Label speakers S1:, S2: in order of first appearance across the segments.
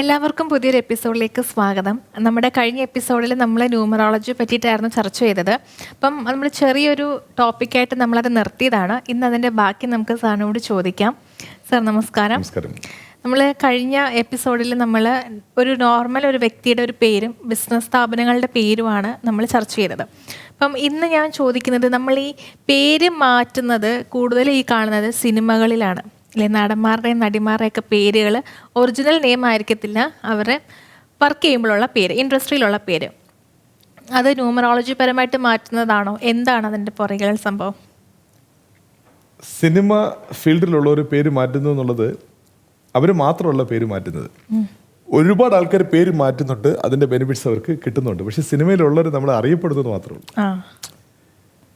S1: എല്ലാവർക്കും പുതിയൊരു എപ്പിസോഡിലേക്ക് സ്വാഗതം. നമ്മുടെ കഴിഞ്ഞ എപ്പിസോഡിൽ നമ്മൾ ന്യൂമറോളജി പറ്റിയിട്ടായിരുന്നു ചർച്ച ചെയ്തത്. അപ്പം നമ്മൾ ചെറിയൊരു ടോപ്പിക്കായിട്ട് നമ്മളത് നിർത്തിയതാണ്. ഇന്ന് അതിൻ്റെ ബാക്കി നമുക്ക് സാറിനോട് ചോദിക്കാം. സാർ നമസ്കാരം. നമ്മൾ കഴിഞ്ഞ എപ്പിസോഡിൽ നമ്മൾ ഒരു വ്യക്തിയുടെ ഒരു പേരും ബിസിനസ് സ്ഥാപനങ്ങളുടെ പേരുമാണ് നമ്മൾ ചർച്ച ചെയ്തത്. അപ്പം ഇന്ന് ഞാൻ ചോദിക്കുന്നത്, നമ്മൾ ഈ പേര് മാറ്റുന്നത് കൂടുതൽ ഈ കാണുന്നത് സിനിമകളിലാണ് അല്ലെ? നടന്മാരുടെയും നടിമാരുടെയൊക്കെ പേരുകൾ ഒറിജിനൽ നെയിം ആയിരിക്കത്തില്ല, അവരുടെ വർക്ക് ചെയ്യുമ്പോഴുള്ള പേര്, ഇൻഡസ്ട്രിയിലുള്ള പേര്. അത് ന്യൂമറോളജി പരമായിട്ട് മാറ്റുന്നതാണോ? എന്താണ് അതിൻ്റെ പുറകിലുള്ള സംഭവം?
S2: സിനിമ ഫീൽഡിലുള്ള ഒരു പേര് മാറ്റുന്നു എന്നുള്ളത് അവർ മാത്രമല്ല പേര് മാറ്റുന്നത്. ഒരുപാട് ആൾക്കാർ പേര് മാറ്റുന്നുണ്ട്, അതിൻ്റെ ബെനിഫിറ്റ്സ് അവർക്ക് കിട്ടുന്നുണ്ട്. പക്ഷെ സിനിമയിലുള്ളവർ നമ്മൾ അറിയപ്പെടുന്നത് മാത്രമേ ഉള്ളൂ.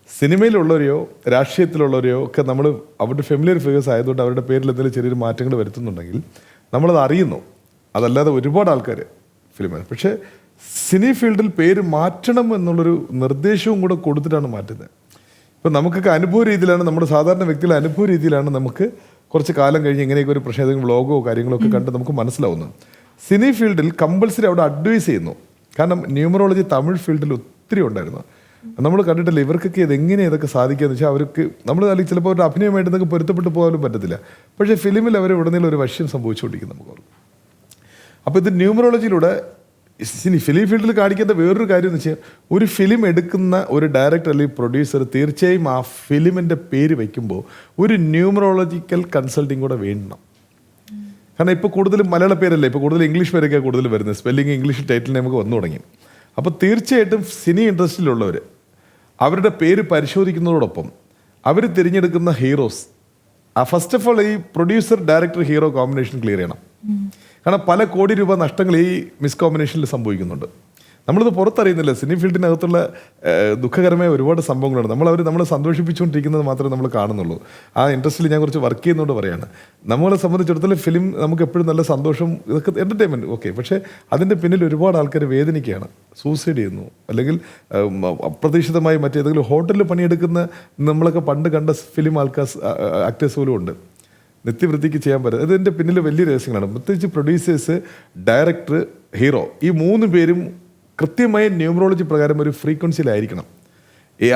S2: സിനിമയിലുള്ളവരെയോ രാഷ്ട്രീയത്തിലുള്ളവരെയോ ഒക്കെ നമ്മൾ അവരുടെ ഫെമിലിയർ ഫിഗേഴ്സ് ആയതുകൊണ്ട് അവരുടെ പേരിൽ എന്തെങ്കിലും ചെറിയൊരു മാറ്റങ്ങൾ വരുത്തുന്നുണ്ടെങ്കിൽ നമ്മളത് അറിയുന്നു. അതല്ലാതെ ഒരുപാട് ആൾക്കാർ ഫിലിമാണ്. പക്ഷേ സിനി ഫീൽഡിൽ പേര് മാറ്റണം എന്നുള്ളൊരു നിർദ്ദേശവും കൂടെ കൊടുത്തിട്ടാണ് മാറ്റുന്നത്. ഇപ്പം നമുക്കൊക്കെ അനുഭവ രീതിയിലാണ്, നമ്മുടെ സാധാരണ വ്യക്തികളുടെ അനുഭവ രീതിയിലാണ് നമുക്ക് കുറച്ച് കാലം കഴിഞ്ഞ് ഇങ്ങനെയൊക്കെ ഒരു പ്രശ്നം, ഏതെങ്കിലും വ്ളോഗോ കാര്യങ്ങളോ ഒക്കെ കണ്ട് നമുക്ക് മനസ്സിലാവുന്നു. സിനി ഫീൽഡിൽ കമ്പൾസറി അവിടെ അഡ്വൈസ് ചെയ്യുന്നു. കാരണം ന്യൂമറോളജി തമിഴ് ഫീൽഡിൽ ഒത്തിരി ഉണ്ടായിരുന്നു. നമ്മൾ കണ്ടിട്ടില്ല ഇവർക്കൊക്കെ ഇതെങ്ങനെ ഇതൊക്കെ സാധിക്കുകയെന്ന് വെച്ചാൽ അവർക്ക് നമ്മൾ അല്ലെങ്കിൽ ചിലപ്പോൾ അവരുടെ അഭിനയമായിട്ട് ഇതൊക്കെ പൊരുത്തപ്പെട്ട് പോകാനും പറ്റത്തില്ല. പക്ഷേ ഫിലിമിൽ അവർ ഉടനീളം ഒരു വശ്യം സംഭവിച്ചുകൊണ്ടിരിക്കും നമുക്ക്. അപ്പോൾ ഇത് ന്യൂമറോളജിയിലൂടെ ഫിലിം ഫീൽഡിൽ കാണിക്കേണ്ട വേറൊരു കാര്യം എന്ന് വെച്ചാൽ, ഒരു ഫിലിം എടുക്കുന്ന ഒരു ഡയറക്ടർ അല്ലെങ്കിൽ പ്രൊഡ്യൂസർ തീർച്ചയായും ആ ഫിലിമിൻ്റെ പേര് വയ്ക്കുമ്പോൾ ഒരു ന്യൂമറോളജിക്കൽ കൺസൾട്ടിങ് കൂടെ വേണം. കാരണം ഇപ്പോൾ കൂടുതലും മലയാള പേരല്ലേ, ഇപ്പോൾ കൂടുതൽ ഇംഗ്ലീഷ് പേരൊക്കെ കൂടുതൽ വരുന്നത്, സ്പെല്ലിങ് ഇംഗ്ലീഷ് ടൈറ്റിൽ നമുക്ക് വന്നു തുടങ്ങി. അപ്പോൾ തീർച്ചയായിട്ടും സിനി ഇൻഡസ്ട്രിയിലുള്ളവർ അവരുടെ പേര് പരിശോധിക്കുന്നതോടൊപ്പം അവർ തിരഞ്ഞെടുക്കുന്ന ഹീറോസ്, ഫസ്റ്റ് ഓഫ് ഓൾ ഈ producer director hero combination clear ചെയ്യണം. കാരണം പല കോടി രൂപ നഷ്ടങ്ങൾ ഈ മിസ് കോമ്പിനേഷനിൽ സംഭവിക്കുന്നുണ്ട്. നമ്മളിത് പുറത്തറിയുന്നില്ല. സിനി ഫീൽഡിനകത്തുള്ള ദുഃഖകരമായ ഒരുപാട് സംഭവങ്ങളുണ്ട്. നമ്മളെ സന്തോഷിപ്പിച്ചുകൊണ്ടിരിക്കുന്നത് മാത്രമേ നമ്മൾ കാണുന്നുള്ളൂ. ആ ഇൻഡസ്ട്രിയിൽ ഞാൻ കുറച്ച് വർക്ക് ചെയ്യുന്നതുകൊണ്ട് പറയാണ്, നമ്മളെ സംബന്ധിച്ചിടത്തോളം ഫിലിം നമുക്ക് എപ്പോഴും നല്ല സന്തോഷം, ഇതൊക്കെ എൻ്റർടൈൻമെൻറ്റ് ഓക്കെ. പക്ഷേ അതിൻ്റെ പിന്നിൽ ഒരുപാട് ആൾക്കാർ വേദനിക്കുകയാണ്, സൂസൈഡ് ചെയ്യുന്നു, അല്ലെങ്കിൽ അപ്രതീക്ഷിതമായി മറ്റേതെങ്കിലും ഹോട്ടലിൽ പണിയെടുക്കുന്ന നമ്മളൊക്കെ പണ്ട് കണ്ട ഫിലിം ആക്ടേഴ്സ് പോലും ഉണ്ട്. നിത്യവൃത്തിക്ക് ചെയ്യാൻ പറ്റും. ഇതിൻ്റെ പിന്നിൽ വലിയ രഹസ്യങ്ങളാണ്. പ്രത്യേകിച്ച് പ്രൊഡ്യൂസേഴ്സ്, ഡയറക്ടർ, ഹീറോ, ഈ മൂന്ന് പേരും കൃത്യമായി ന്യൂമറോളജി പ്രകാരം ഒരു ഫ്രീക്വൻസിയിലായിരിക്കണം.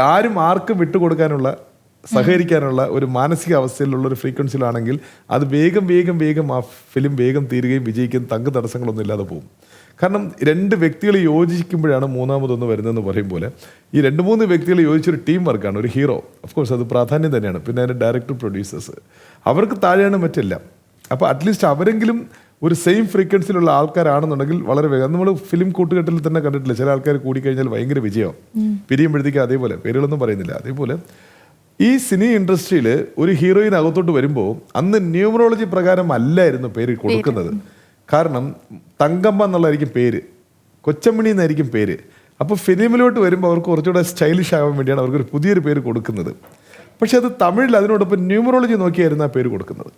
S2: ആരും ആർക്കും വിട്ടുകൊടുക്കാനുള്ള, സഹകരിക്കാനുള്ള ഒരു മാനസിക അവസ്ഥയിലുള്ളൊരു ഫ്രീക്വൻസിയിലാണെങ്കിൽ അത് വേഗം ആ ഫിലിം വേഗം തീരുകയും വിജയിക്കുകയും തങ്ക തടസ്സങ്ങളൊന്നും ഇല്ലാതെ പോകും. കാരണം രണ്ട് വ്യക്തികൾ യോജിക്കുമ്പോഴാണ് മൂന്നാമതൊന്ന് വരുന്നതെന്ന് പറയും പോലെ ഈ 2-3 വ്യക്തികൾ യോജിച്ചൊരു ടീം വർക്കാണ് ഒരു ഹീറോ. ഓഫ് കോഴ്സ് അത് പ്രാധാന്യം തന്നെയാണ്. പിന്നെ അതിൻ്റെ ഡയറക്ടർ, പ്രൊഡ്യൂസേഴ്സ്, അവർക്ക് താഴെയാണ് മറ്റെല്ലാം. അപ്പോൾ അറ്റ്ലീസ്റ്റ് അവരെങ്കിലും ഒരു സെയിം ഫ്രീക്വൻസിയിലുള്ള ആൾക്കാരാണെന്നുണ്ടെങ്കിൽ വളരെ വേഗം. നമ്മൾ ഫിലിം കൂട്ടുകെട്ടിൽ തന്നെ കണ്ടിട്ടില്ല, ചില ആൾക്കാർ കൂടിക്കഴിഞ്ഞാൽ ഭയങ്കര വിജയം, പിരിയുമ്പോഴത്തേക്കും അതേപോലെ, പേരുകളൊന്നും പറയുന്നില്ല. അതേപോലെ ഈ സിനി ഇൻഡസ്ട്രിയിൽ ഒരു ഹീറോയിൻ അകത്തോട്ട് വരുമ്പോൾ അന്ന് ന്യൂമറോളജി പ്രകാരം അല്ലായിരുന്നു പേര് കൊടുക്കുന്നത്. കാരണം തങ്കമ്മ എന്നുള്ളതായിരിക്കും പേര്, കൊച്ചമ്മണി എന്നായിരിക്കും പേര്. അപ്പോൾ ഫിലിമിലോട്ട് വരുമ്പോൾ അവർക്ക് കുറച്ചുകൂടെ സ്റ്റൈലിഷ് ആവാൻ വേണ്ടിയാണ് അവർക്കൊരു പുതിയൊരു പേര് കൊടുക്കുന്നത്. പക്ഷെ അത് തമിഴിൽ അതിനോടൊപ്പം ന്യൂമറോളജി നോക്കിയായിരുന്നു ആ പേര് കൊടുക്കുന്നത്.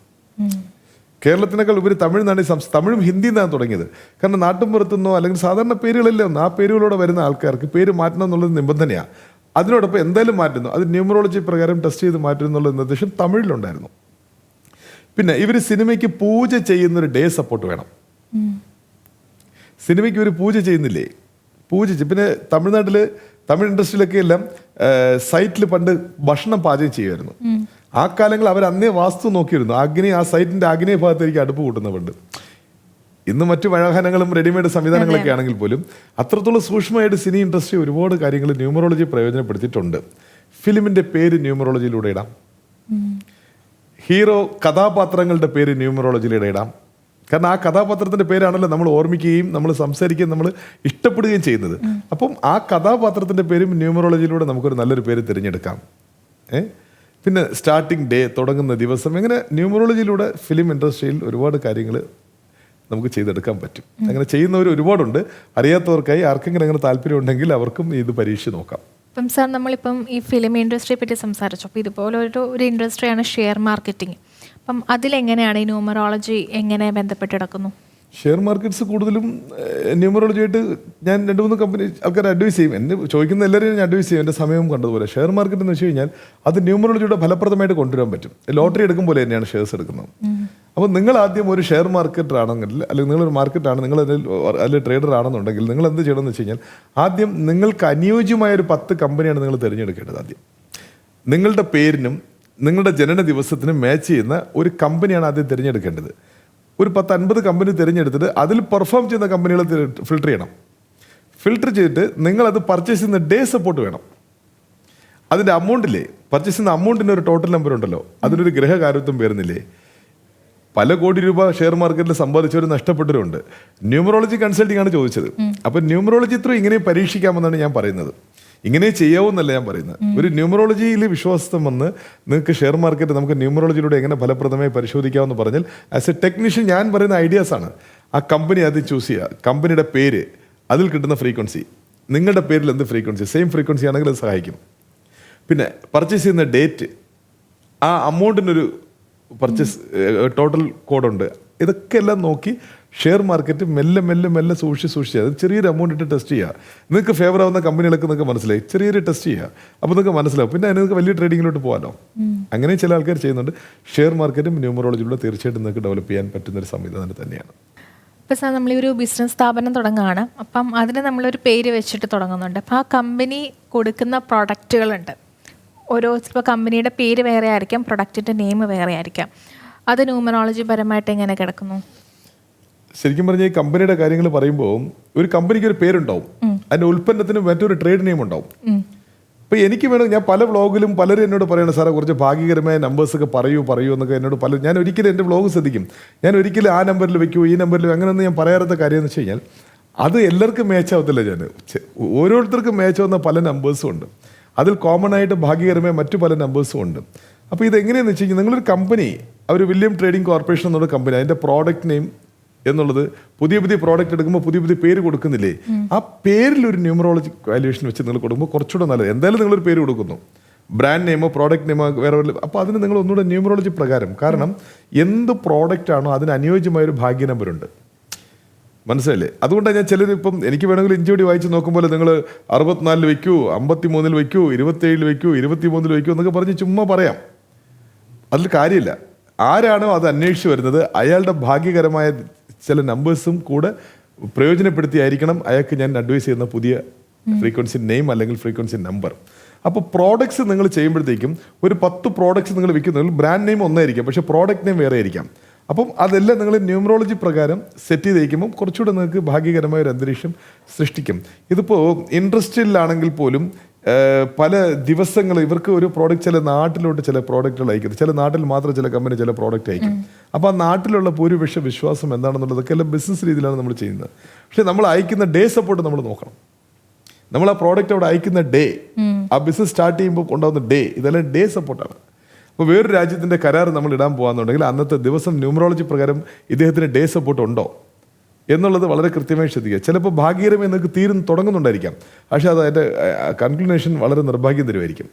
S2: കേരളത്തിനേക്കാൾ ഉപരി തമിഴ്നാട്, തമിഴും ഹിന്ദി എന്നാണ് തുടങ്ങിയത്. കാരണം നാട്ടുമ്പുറത്തുനിന്നോ അല്ലെങ്കിൽ സാധാരണ പേരുകളെല്ലാം ആ പേരുകളോടെ വരുന്ന ആൾക്കാർക്ക് പേര് മാറ്റണം എന്നുള്ളത് നിബന്ധനയാണ്. അതിനോടൊപ്പം എന്തായാലും മാറ്റുന്നു, അത് ന്യൂമറോളജി പ്രകാരം ടെസ്റ്റ് ചെയ്ത് മാറ്റുന്നു എന്നുള്ള നിർദ്ദേശം തമിഴിലുണ്ടായിരുന്നു. പിന്നെ ഇവർ സിനിമയ്ക്ക് പൂജ ചെയ്യുന്നൊരു ഡേ സപ്പോർട്ട് വേണം. സിനിമയ്ക്ക് ഇവർ പൂജ ചെയ്യുന്നില്ലേ? പിന്നെ തമിഴ്നാട്ടിൽ, തമിഴ് ഇൻഡസ്ട്രിയിലൊക്കെ എല്ലാം സൈറ്റിൽ പണ്ട് ഭക്ഷണം പാചകം ചെയ്യുമായിരുന്നു. ആ കാലങ്ങളിൽ അവർ അന്നേ വാസ്തു നോക്കിയിരുന്നു. ആ സൈറ്റിൻ്റെ ആഗ്നേയ ഭാഗത്തേക്ക് അടുപ്പ് കൂട്ടുന്നവണ്ട്. ഇന്ന് മറ്റു വാഹനങ്ങളും റെഡിമെയ്ഡ് സംവിധാനങ്ങളൊക്കെ ആണെങ്കിൽ പോലും അത്രത്തോളം സൂക്ഷ്മമായിട്ട് സിനി ഇൻഡസ്ട്രി ഒരുപാട് കാര്യങ്ങൾ ന്യൂമറോളജി പ്രയോജനപ്പെടുത്തിയിട്ടുണ്ട്. ഫിലിമിൻ്റെ പേര് ന്യൂമറോളജിയിലൂടെ ഇടാം, ഹീറോ കഥാപാത്രങ്ങളുടെ പേര് ന്യൂമറോളജിയിലൂടെ ഇടാം. കാരണം ആ കഥാപാത്രത്തിൻ്റെ പേരാണല്ലോ നമ്മൾ ഓർമ്മിക്കുകയും നമ്മൾ സംസാരിക്കുകയും നമ്മൾ ഇഷ്ടപ്പെടുകയും ചെയ്യുന്നത്. അപ്പം ആ കഥാപാത്രത്തിൻ്റെ പേരും ന്യൂമറോളജിയിലൂടെ നമുക്കൊരു നല്ലൊരു പേര് തിരഞ്ഞെടുക്കാം. പിന്നെ സ്റ്റാർട്ടിങ് ഡേ, തുടങ്ങുന്ന ദിവസം, ഇങ്ങനെ ന്യൂമറോളജിയിലൂടെ ഫിലിം ഇൻഡസ്ട്രിയിൽ ഒരുപാട് കാര്യങ്ങൾ നമുക്ക് ചെയ്തെടുക്കാൻ പറ്റും. അങ്ങനെ ചെയ്യുന്നവർ ഒരുപാടുണ്ട്. അറിയാത്തവർക്കായി ആർക്കെങ്കിലും അങ്ങനെ താല്പര്യം ഉണ്ടെങ്കിൽ അവർക്കും ഇത് പരീക്ഷിച്ച് നോക്കാം.
S1: ഇപ്പം സാർ, നമ്മളിപ്പം ഈ ഫിലിം ഇൻഡസ്ട്രിയെ പറ്റി സംസാരിച്ചു. അപ്പോൾ ഇതുപോലെ ഒരു ഇൻഡസ്ട്രിയാണ് ഷെയർ മാർക്കറ്റിംഗ്. അപ്പം അതിലെങ്ങനെയാണ് ഈ ന്യൂമറോളജി എങ്ങനെ ബന്ധപ്പെട്ട് കിടക്കുന്നു?
S2: ഷെയർ മാർക്കറ്റ്സ് കൂടുതലും ന്യൂമറോളജിയായിട്ട് ഞാൻ 2-3 കമ്പനി ആൾക്കാർ അഡ്വൈസ് ചെയ്യും. എന്നെ ചോദിക്കുന്ന എല്ലാവരെയും ഞാൻ അഡ്വൈസ് ചെയ്യും, എൻ്റെ സമയം കണ്ടതുപോലെ. ഷെയർ മാർക്കറ്റ് എന്ന് വെച്ച് കഴിഞ്ഞാൽ അത് ന്യൂമറോളജിയുടെ ഫലപ്രദമായിട്ട് കൊണ്ടുവരാൻ പറ്റും. ലോട്ടറി എടുക്കും പോലെ തന്നെയാണ് ഷെയർസ് എടുക്കുന്നത്. അപ്പോൾ നിങ്ങൾ ആദ്യം ഒരു ഷെയർ മാർക്കറ്റർ ആണെങ്കിൽ, അല്ലെങ്കിൽ നിങ്ങളൊരു മാർക്കറ്റാണ്, നിങ്ങൾ അതിൽ ട്രേഡർ ആണെന്നുണ്ടെങ്കിൽ നിങ്ങൾ എന്ത് ചെയ്യണമെന്ന് വെച്ച് കഴിഞ്ഞാൽ ആദ്യം നിങ്ങൾക്ക് അനുയോജ്യമായ ഒരു 10 കമ്പനിയാണ് നിങ്ങൾ തിരഞ്ഞെടുക്കേണ്ടത്. ആദ്യം നിങ്ങളുടെ പേരിനും നിങ്ങളുടെ ജനന ദിവസത്തിനും മാച്ച് ചെയ്യുന്ന ഒരു കമ്പനിയാണ് ആദ്യം തിരഞ്ഞെടുക്കേണ്ടത്. ഒരു 10-50 കമ്പനി തിരഞ്ഞെടുത്തിട്ട് അതിൽ പെർഫോം ചെയ്യുന്ന കമ്പനികളെ ഫിൽട്ടർ ചെയ്യണം. ഫിൽട്ടർ ചെയ്തിട്ട് നിങ്ങളത് പർച്ചേസ് ചെയ്യുന്ന ഡേ സപ്പോർട്ട് വേണം. അതിൻ്റെ അമൗണ്ടില്ലേ, പർച്ചേസ് ചെയ്യുന്ന അമൗണ്ടിന് ഒരു ടോട്ടൽ നമ്പർ ഉണ്ടല്ലോ, അതിനൊരു ഗ്രഹകാര്യത്വം വരുന്നില്ലേ. പല കോടി രൂപ ഷെയർ മാർക്കറ്റിൽ സമ്പാദിച്ചവർ നഷ്ടപ്പെട്ടവരുണ്ട്. ന്യൂമറോളജി കൺസൾട്ടിംഗ് ആണ് ചോദിച്ചത്. അപ്പം ന്യൂമറോളജി ത്രൂ ഇങ്ങനെ പരീക്ഷിക്കാമെന്നാണ് ഞാൻ പറയുന്നത്. ഇങ്ങനെ ചെയ്യാവുന്നല്ല ഞാൻ പറയുന്നത്. ഒരു ന്യൂമറോളജിയിൽ വിശ്വാസം വന്ന് നിങ്ങൾക്ക് ഷെയർ മാർക്കറ്റ് നമുക്ക് ന്യൂമറോളജിയിലൂടെ എങ്ങനെ ഫലപ്രദമായി പരിശോധിക്കാമെന്ന് പറഞ്ഞാൽ ആസ് എ ടെക്നീഷ്യൻ ഞാൻ പറയുന്ന ഐഡിയാസാണ്. ആ കമ്പനി ആദ്യം ചൂസ് ചെയ്യുക, കമ്പനിയുടെ പേര്, അതിൽ കിട്ടുന്ന ഫ്രീക്വൻസി, നിങ്ങളുടെ പേരിൽ എന്ത് ഫ്രീക്വൻസി, സെയിം ഫ്രീക്വൻസി ആണെങ്കിൽ അത് സഹായിക്കും. പിന്നെ പർച്ചേസ് ചെയ്യുന്ന ഡേറ്റ്, ആ അമൗണ്ടിനൊരു പർച്ചേസ് ടോട്ടൽ കോഡുണ്ട്. ഇതൊക്കെ എല്ലാം നോക്കി ഷെയർ മാർക്കറ്റ് മെല്ലെ മെല്ലെ മെല്ലെ സൂക്ഷിച്ച് അത് ചെറിയൊരു എമൗണ്ട് ഇട്ട് ടെസ്റ്റ് ചെയ്യുക. നിങ്ങൾക്ക് ഫേവർ ആവുന്ന കമ്പനികളൊക്കെ നിങ്ങൾക്ക് മനസ്സിലായി, ചെറിയൊരു ടെസ്റ്റ് ചെയ്യുക. അപ്പോൾ നിങ്ങൾക്ക് മനസ്സിലാവും. പിന്നെ നിങ്ങൾക്ക് വലിയ ട്രേഡിങ്ങിലോട്ട് പോകാമല്ലോ. അങ്ങനെ ചില ആൾക്കാർ ചെയ്യുന്നുണ്ട്. ഷെയർ മാർക്കറ്റും ന്യൂമറോളജിയിലൂടെ തീർച്ചയായിട്ടും നിങ്ങൾക്ക് ഡെവലപ്പ് ചെയ്യാൻ പറ്റുന്നൊരു സംവിധാനം തന്നെയാണ്.
S1: ഇപ്പോൾ സാർ നമ്മൾ ഒരു ബിസിനസ് സ്ഥാപനം തുടങ്ങുകയാണ്. അപ്പം അതിന് നമ്മളൊരു പേര് വെച്ചിട്ട് തുടങ്ങുന്നുണ്ട്. അപ്പോൾ ആ കമ്പനി കൊടുക്കുന്ന പ്രൊഡക്റ്റുകളുണ്ട്. ഓരോ ചിലപ്പോൾ കമ്പനിയുടെ പേര് വേറെ ആയിരിക്കാം, പ്രൊഡക്റ്റിൻ്റെ നെയിം വേറെ ആയിരിക്കാം. അത് ന്യൂമറോളജി പരമായിട്ട് എങ്ങനെ കിടക്കുന്നു?
S2: ശരിക്കും പറഞ്ഞാൽ ഈ കമ്പനിയുടെ കാര്യങ്ങൾ പറയുമ്പോൾ ഒരു കമ്പനിക്ക് ഒരു പേരുണ്ടാവും, അതിൻ്റെ ഉൽപ്പന്നത്തിന് മറ്റൊരു ട്രേഡ് നെയിം ഉണ്ടാവും. ഇപ്പോൾ എനിക്ക് വേണം, ഞാൻ പല വ്ളോഗിലും പലരും എന്നോട് പറയണം, സാറേ കുറച്ച് ഭാഗ്യകരമായ നമ്പേഴ്സൊക്കെ പറയൂ എന്നൊക്കെ എന്നോട് ഞാൻ ഒരിക്കലും എൻ്റെ വ്ളോഗ് ശ്രദ്ധിക്കും. ഞാൻ ഒരിക്കലും ആ നമ്പറിൽ വെക്കൂ, ഈ നമ്പറിൽ അങ്ങനെയൊന്നും ഞാൻ പറയാത്ത കാര്യം എന്ന് വെച്ച് കഴിഞ്ഞാൽ അത് എല്ലാവർക്കും മാച്ചാവത്തില്ല. ഞാൻ ഓരോരുത്തർക്കും മാച്ചാവുന്ന പല നമ്പേഴ്സും ഉണ്ട്. അതിൽ കോമൺ ആയിട്ട് ഭാഗ്യകരമായ മറ്റു പല നമ്പേഴ്സും ഉണ്ട്. അപ്പോൾ ഇതെങ്ങനെയാണെന്ന് വെച്ച് കഴിഞ്ഞാൽ നിങ്ങളൊരു കമ്പനി, ഒരു വില്യം ട്രേഡിംഗ് കോർപ്പറേഷൻ എന്നുള്ള കമ്പനി, അതിൻ്റെ പ്രോഡക്റ്റ് നെയിം എന്നുള്ളത് പുതിയ പ്രോഡക്റ്റ് എടുക്കുമ്പോൾ പുതിയ പേര് കൊടുക്കുന്നില്ലേ, ആ പേരിൽ ഒരു ന്യൂമറോളജി വാല്യുവേഷൻ വെച്ച് നിങ്ങൾ കൊടുക്കുമ്പോൾ കുറച്ചുകൂടെ നല്ലത്. എന്തായാലും നിങ്ങളൊരു പേര് കൊടുക്കുന്നു, ബ്രാൻഡ് നെയിമോ പ്രോഡക്റ്റ് നെയിമോ വേറെ, അപ്പോൾ അതിന് നിങ്ങൾ ഒന്നുകൂടെ ന്യൂമറോളജി പ്രകാരം, കാരണം എന്ത് പ്രോഡക്റ്റ് ആണോ അതിന് അനുയോജ്യമായൊരു ഭാഗ്യ നമ്പറുണ്ട്. മനസ്സിലല്ലേ? അതുകൊണ്ടാണ് ഞാൻ ചിലരിപ്പം എനിക്ക് വേണമെങ്കിൽ ഇഞ്ചോടി വായിച്ച് നോക്കുമ്പോൾ നിങ്ങൾ 64 വയ്ക്കൂ, 53 വയ്ക്കൂ, 27 വയ്ക്കൂ, 23 വയ്ക്കൂ എന്നൊക്കെ പറഞ്ഞ് ചുമ്മാ പറയാം. അതിൽ കാര്യമില്ല. ആരാണോ അത് അന്വേഷിച്ച് വരുന്നത് അയാളുടെ ഭാഗ്യകരമായ ചില നമ്പേഴ്സും കൂടെ പ്രയോജനപ്പെടുത്തിയായിരിക്കണം അയാൾക്ക് ഞാൻ അഡ്വൈസ് ചെയ്യുന്ന പുതിയ ഫ്രീക്വൻസി നെയിം അല്ലെങ്കിൽ ഫ്രീക്വൻസി നമ്പർ. അപ്പോൾ പ്രോഡക്ട്സ് നിങ്ങൾ ചെയ്യുമ്പോഴത്തേക്കും ഒരു 10 പ്രോഡക്ട്സ് നിങ്ങൾ വിൽക്കുന്നെങ്കിൽ ബ്രാൻഡ് നെയിം ഒന്നായിരിക്കാം, പക്ഷേ പ്രോഡക്റ്റ് നെയിം വേറെ ആയിരിക്കാം. അപ്പം അതെല്ലാം നിങ്ങൾ ന്യൂമറോളജി പ്രകാരം സെറ്റ് ചെയ്തേക്കുമ്പോൾ കുറച്ചുകൂടെ നിങ്ങൾക്ക് ഭാഗ്യകരമായ ഒരു അന്തരീക്ഷം സൃഷ്ടിക്കും. ഇതിപ്പോൾ ഇൻഡസ്ട്രിയിലാണെങ്കിൽ പോലും പല ദിവസങ്ങൾ ഇവർക്ക് ഒരു പ്രോഡക്റ്റ് ചില നാട്ടിലോട്ട് ചില പ്രോഡക്റ്റുകൾ അയക്കുന്നത്, ചില നാട്ടിൽ മാത്രം ചില കമ്പനി ചില പ്രോഡക്റ്റ് അയക്കും. അപ്പോൾ ആ നാട്ടിലുള്ള ഭൂരിപക്ഷ വിശ്വാസം എന്താണെന്നുള്ളതൊക്കെ എല്ലാം ബിസിനസ് രീതിയിലാണ് നമ്മൾ ചെയ്യുന്നത്. പക്ഷേ നമ്മൾ അയക്കുന്ന ഡേ സപ്പോർട്ട് നമ്മൾ നോക്കണം. നമ്മൾ ആ പ്രോഡക്റ്റ് അവിടെ അയക്കുന്ന ഡേ, ആ ബിസിനസ് സ്റ്റാർട്ട് ചെയ്യുമ്പോൾ ഉണ്ടാകുന്ന ഡേ, ഇതെല്ലാം ഡേ സപ്പോർട്ടാണ്. അപ്പോൾ വേറൊരു രാജ്യത്തിൻ്റെ കരാർ നമ്മൾ ഇടാൻ പോകാന്നുണ്ടെങ്കിൽ അന്നത്തെ ദിവസം ന്യൂമറോളജി പ്രകാരം ഇദ്ദേഹത്തിന് ഡേ സപ്പോർട്ട് ഉണ്ടോ എന്നുള്ളത് വളരെ കൃത്യമായി ശ്രദ്ധിക്കുക. ചിലപ്പോൾ ഭാഗ്യകരമായി നിങ്ങൾക്ക് തുടങ്ങുന്നുണ്ടായിരിക്കാം, പക്ഷേ അത് അതിൻ്റെ കൺക്ലൂഷൻ വളരെ നിർഭാഗ്യം തരുമായിരിക്കും.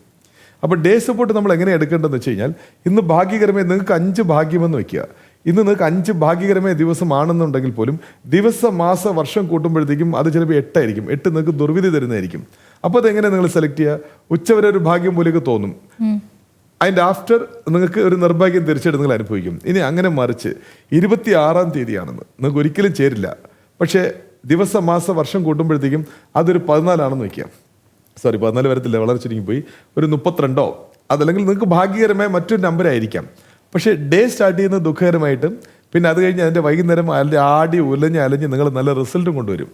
S2: അപ്പോൾ ഡേ സപ്പോർട്ട് നമ്മൾ എങ്ങനെ എടുക്കേണ്ടതെന്ന് വെച്ച് കഴിഞ്ഞാൽ, ഇന്ന് ഭാഗ്യകരമായി നിങ്ങൾക്ക് 5 ഭാഗ്യമെന്ന് വയ്ക്കുക. ഇന്ന് നിങ്ങൾക്ക് 5 ഭാഗ്യകരമായ ദിവസമാണെന്നുണ്ടെങ്കിൽ പോലും ദിവസം, മാസം, വർഷം കൂട്ടുമ്പോഴത്തേക്കും അത് ചിലപ്പോൾ 8 ആയിരിക്കും. 8 നിങ്ങൾക്ക് ദുർവിധി തരുന്നതായിരിക്കും. അപ്പോൾ അതെങ്ങനെ നിങ്ങൾ സെലക്ട് ചെയ്യുക? ഉച്ചവരെ ഒരു ഭാഗ്യം പോലെയൊക്കെ തോന്നും, അതിൻ്റെ ആഫ്റ്റർ നിങ്ങൾക്ക് ഒരു നിർഭാഗ്യം തീർച്ചയായിട്ടും നിങ്ങൾ അനുഭവിക്കും. ഇനി അങ്ങനെ മറിച്ച് 26-ാം തീയതിയാണെന്ന് നിങ്ങൾക്ക് ഒരിക്കലും ചേരില്ല, പക്ഷേ ദിവസം, മാസം, വർഷം കൂട്ടുമ്പോഴത്തേക്കും അതൊരു 14 ആണെന്ന് വയ്ക്കാം. 14 വരത്തില്ല, വളരെ ചുരുങ്ങിപ്പോയി, ഒരു 32 അതല്ലെങ്കിൽ നിങ്ങൾക്ക് ഭാഗ്യകരമായ മറ്റൊരു നമ്പറായിരിക്കാം. പക്ഷേ ഡേ സ്റ്റാർട്ട് ചെയ്യുന്നത് ദുഃഖകരമായിട്ടും പിന്നെ അത് കഴിഞ്ഞ് അതിൻ്റെ വൈകുന്നേരം അതിൻ്റെ ആടി അലഞ്ഞ് നിങ്ങൾ നല്ല റിസൾട്ടും കൊണ്ടുവരും.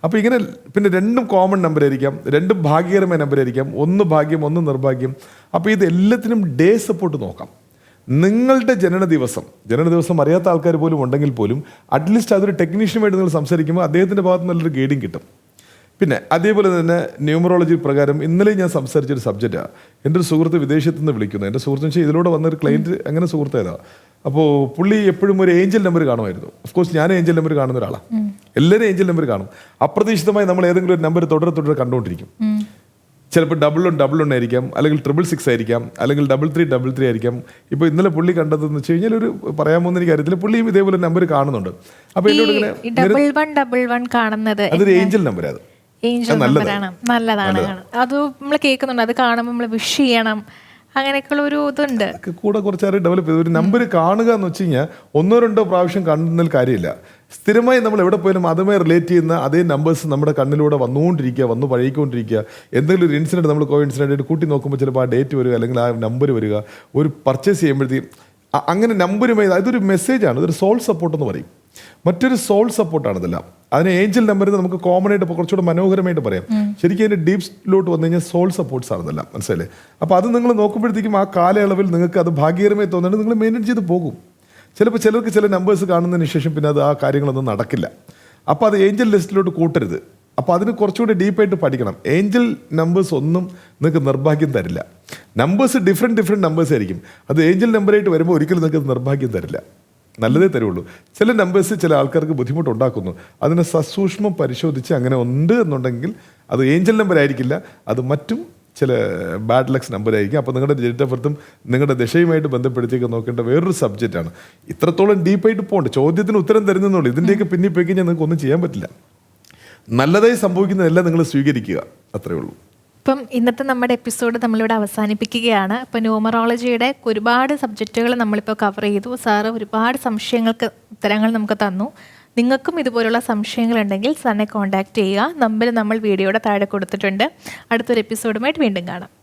S2: അപ്പോൾ ഇങ്ങനെ പിന്നെ 2 കോമൺ നമ്പർ ആയിരിക്കാം, 2 ഭാഗ്യകരമായ നമ്പർ ആയിരിക്കാം, 1 ഭാഗ്യം 1 നിർഭാഗ്യം. അപ്പോൾ ഇത് എല്ലാത്തിനും ഡേ സപ്പോർട്ട് നോക്കാം. നിങ്ങളുടെ ജനന ദിവസം അറിയാത്ത ആൾക്കാർ പോലും ഉണ്ടെങ്കിൽ പോലും അറ്റ്ലീസ്റ്റ് അതൊരു ടെക്നീഷ്യനുമായിട്ട് നിങ്ങൾ സംസാരിക്കുമ്പോൾ അദ്ദേഹത്തിൻ്റെ ഭാഗത്ത് നല്ലൊരു ഗൈഡിങ് കിട്ടും. പിന്നെ അതേപോലെ തന്നെ ന്യൂമറോളജി പ്രകാരം ഇന്നലെ ഞാൻ സംസാരിച്ചൊരു സബ്ജക്റ്റാണ്. എൻ്റെ ഒരു സുഹൃത്ത് വിദേശത്ത് നിന്ന് വിളിക്കുന്നു. എൻ്റെ സുഹൃത്തിന് വെച്ചാൽ ഇതിലൂടെ വന്നൊരു ക്ലയൻറ്റ് അങ്ങനെ സുഹൃത്തേതാണ്. അപ്പോൾ പുള്ളി എപ്പോഴും ഒരു ഏഞ്ചൽ നമ്പർ കാണുമായിരുന്നു. ഓഫ്കോഴ്സ് ഞാൻ ഏഞ്ചൽ നമ്പർ കാണുന്ന ഒരാളാണ്, എല്ലാവരും ഏഞ്ചൽ നമ്പർ കാണും. അപ്രതീക്ഷിതമായി നമ്മൾ ഏതെങ്കിലും ഒരു നമ്പർ തുടരെ കണ്ടുകൊണ്ടിരിക്കും. ചിലപ്പോൾ 11 ആയിരിക്കാം, അല്ലെങ്കിൽ 666 ആയിരിക്കാം, അല്ലെങ്കിൽ 3333 ആയിരിക്കാം. ഇപ്പോൾ ഇന്നലെ പുള്ളി കണ്ടതെന്ന് വെച്ച് കഴിഞ്ഞാൽ ഒരു പറയാമോന്ന് എനിക്ക് അറിയത്തില്ല, പുള്ളിയും ഇതേപോലെ നമ്പർ കാണുന്നുണ്ട്. അപ്പോൾ എന്നോട് ഇങ്ങനെ
S1: 1111 കാണുന്നത്
S2: അതൊരു ഏഞ്ചൽ നമ്പർ, അത്
S1: നല്ലതാണ്. അത് നമ്മൾ കേൾക്കുന്നുണ്ട്. അത് കാണുമ്പോൾ നമ്മൾ വിഷ് ചെയ്യണം, അങ്ങനെയൊക്കെയുള്ള ഒരു ഇതുണ്ട്.
S2: ഒക്കെ കൂടെ കുറച്ചേറെ ഡെവലപ്പ് ചെയ്ത് ഒരു നമ്പർ കാണുക എന്ന് വെച്ച് കഴിഞ്ഞാൽ 1-2 പ്രാവശ്യം കാണുന്നതിൽ കാര്യമില്ല. സ്ഥിരമായി നമ്മൾ എവിടെ പോയാലും അതുമായി റിലേറ്റ് ചെയ്യുന്ന അതേ നമ്പേഴ്സ് നമ്മുടെ കണ്ണിലൂടെ വന്നു പഴകിക്കൊണ്ടിരിക്കുക. എന്തെങ്കിലും ഒരു ഇൻസിഡൻറ്റ് നമ്മൾ ഇൻസിഡൻ്റ് ആയിട്ട് കൂട്ടി നോക്കുമ്പോൾ ചിലപ്പോൾ ആ ഡേറ്റ് വരിക, അല്ലെങ്കിൽ ആ നമ്പർ വരിക, ഒരു പർച്ചേസ് ചെയ്യുമ്പോഴത്തേക്കും അങ്ങനെ നമ്പരുമായി അതൊരു മെസ്സേജാണ്. ഇതൊരു സോൾ സപ്പോർട്ട് എന്ന് പറയും. മറ്റൊരു സോൾ സപ്പോർട്ടാണ് ഇതെല്ലാം. അതിന് ഏഞ്ചൽ നമ്പർ നമുക്ക് കോമൺ ആയിട്ട് കുറച്ചുകൂടെ മനോഹരമായിട്ട് പറയാം. ശരിക്കും അതിൻ്റെ ഡീപ്സിലോട്ട് വന്നു കഴിഞ്ഞാൽ സോൾ സപ്പോർട്ട്സ് ആണ് ഇതെല്ലാം, മനസ്സിലല്ലേ? അപ്പോൾ അത് നിങ്ങൾ നോക്കുമ്പോഴത്തേക്കും ആ കാലയളവിൽ നിങ്ങൾക്ക് അത് ഭാഗ്യകരമായി തോന്നുന്നുണ്ട്, നിങ്ങൾ മെയിൻറ്റെയിൻ ചെയ്ത് പോകും. ചിലപ്പോൾ ചിലർക്ക് ചില നമ്പേഴ്സ് കാണുന്നതിന് ശേഷം പിന്നെ അത് ആ കാര്യങ്ങളൊന്നും നടക്കില്ല. അപ്പോൾ അത് ഏഞ്ചൽ ലിസ്റ്റിലോട്ട് കൂട്ടരുത്. അപ്പോൾ അതിന് കുറച്ചുകൂടി ഡീപ്പായിട്ട് പഠിക്കണം. ഏഞ്ചൽ നമ്പേഴ്സ് ഒന്നും നിങ്ങൾക്ക് നിർഭാഗ്യം തരില്ല. നമ്പേഴ്സ് ഡിഫറെൻറ്റ് നമ്പേഴ്സ് ആയിരിക്കും. അത് ഏഞ്ചൽ നമ്പറായിട്ട് വരുമ്പോൾ ഒരിക്കലും നിങ്ങൾക്ക് നിർഭാഗ്യം തരില്ല, നല്ലതേ തരുള്ളൂ. ചില നമ്പേഴ്സ് ചില ആൾക്കാർക്ക് ബുദ്ധിമുട്ടുണ്ടാക്കുന്നു. അതിനെ സസൂക്ഷ്മം പരിശോധിച്ച് അങ്ങനെ ഉണ്ട് എന്നുണ്ടെങ്കിൽ അത് ഏഞ്ചൽ നമ്പർ ആയിരിക്കില്ല, അത് മറ്റും ചില ബാഡ് ലക്സ് നമ്പർ ആയിരിക്കും. അപ്പോൾ നിങ്ങളുടെ ഡേറ്റ് ഓഫ് ബർത്തും നിങ്ങളുടെ ദശയുമായിട്ട് ബന്ധപ്പെടുത്തിയൊക്കെ നോക്കേണ്ട വേറൊരു സബ്ജക്റ്റാണ്. ഇത്രത്തോളം ഡീപ്പായിട്ട് പോകണ്ട. ചോദ്യത്തിന് ഉത്തരം തരുന്നുള്ളൂ. ഇതിൻ്റെയൊക്കെ പിന്നിൽ പോയി കഴിഞ്ഞാൽ നിങ്ങൾക്ക് ഒന്നും ചെയ്യാൻ പറ്റില്ല. നല്ലതായി സംഭവിക്കുന്നതെല്ലാം നിങ്ങൾ സ്വീകരിക്കുക, അത്രയേ ഉള്ളൂ.
S1: ഇപ്പം ഇന്നത്തെ നമ്മുടെ എപ്പിസോഡ് നമ്മളിവിടെ അവസാനിപ്പിക്കുകയാണ്. ഇപ്പം ന്യൂമറോളജിയുടെ ഒരുപാട് സബ്ജക്റ്റുകൾ നമ്മളിപ്പോൾ കവർ ചെയ്തു. സാറ് ഒരുപാട് സംശയങ്ങൾക്ക് ഉത്തരങ്ങൾ നമുക്ക് തന്നു. നിങ്ങൾക്കും ഇതുപോലുള്ള സംശയങ്ങളുണ്ടെങ്കിൽ സാറിനെ കോൺടാക്റ്റ് ചെയ്യുക. നമ്പർ നമ്മൾ വീഡിയോയുടെ താഴെ കൊടുത്തിട്ടുണ്ട്. അടുത്തൊരു എപ്പിസോഡുമായിട്ട് വീണ്ടും കാണാം.